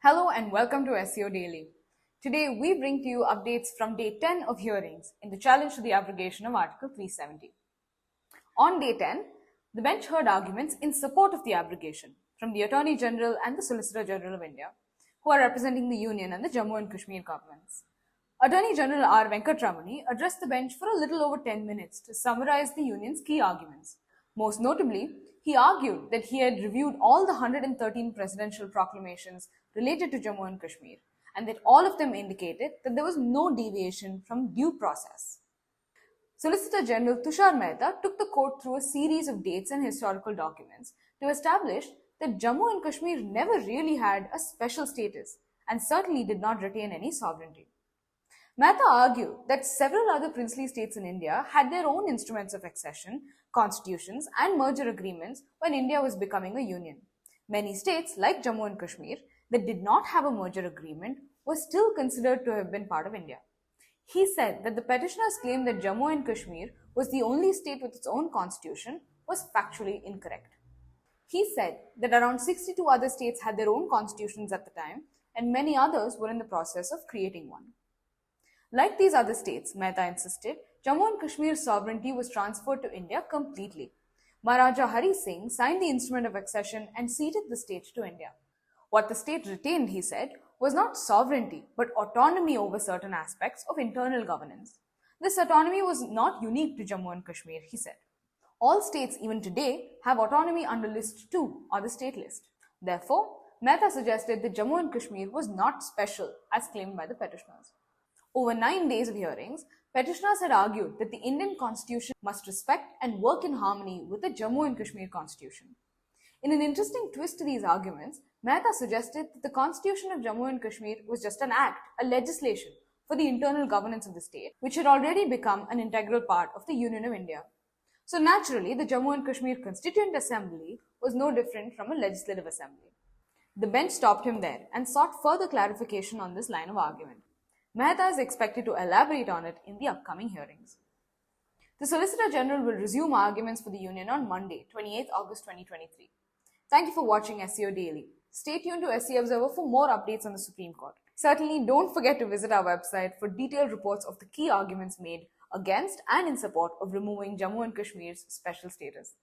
Hello and welcome to SEO Daily. Today we bring to you updates from day 10 of hearings in the challenge to the abrogation of Article 370. On day 10, the bench heard arguments in support of the abrogation from the Attorney General and the Solicitor General of India, who are representing the Union and the Jammu and Kashmir governments. Attorney General R. Venkatramani addressed the bench for a little over 10 minutes to summarize the Union's key arguments. Most notably, he argued that he had reviewed all the 113 presidential proclamations related to Jammu and Kashmir, and that all of them indicated that there was no deviation from due process. Solicitor General Tushar Mehta took the court through a series of dates and historical documents to establish that Jammu and Kashmir never really had a special status and certainly did not retain any sovereignty. Mehta argued that several other princely states in India had their own instruments of accession, constitutions, and merger agreements when India was becoming a union. Many states, like Jammu and Kashmir, that did not have a merger agreement were still considered to have been part of India. He said that the petitioner's claim that Jammu and Kashmir was the only state with its own constitution was factually incorrect. He said that around 62 other states had their own constitutions at the time, and many others were in the process of creating one. Like these other states, Mehta insisted, Jammu and Kashmir's sovereignty was transferred to India completely. Maharaja Hari Singh signed the instrument of accession and ceded the state to India. What the state retained, he said, was not sovereignty, but autonomy over certain aspects of internal governance. This autonomy was not unique to Jammu and Kashmir, he said. All states, even today, have autonomy under List 2 or the state list. Therefore, Mehta suggested that Jammu and Kashmir was not special as claimed by the petitioners. Over 9 days of hearings, petitioners had argued that the Indian constitution must respect and work in harmony with the Jammu and Kashmir constitution. In an interesting twist to these arguments, Mehta suggested that the constitution of Jammu and Kashmir was just an act, a legislation for the internal governance of the state, which had already become an integral part of the Union of India. So naturally, the Jammu and Kashmir Constituent Assembly was no different from a legislative assembly. The bench stopped him there and sought further clarification on this line of argument. Mehta is expected to elaborate on it in the upcoming hearings. The Solicitor General will resume arguments for the Union on Monday, 28 August 2023. Thank you for watching SEO Daily. Stay tuned to SEO Observer for more updates on the Supreme Court. Certainly don't forget to visit our website for detailed reports of the key arguments made against and in support of removing Jammu and Kashmir's special status.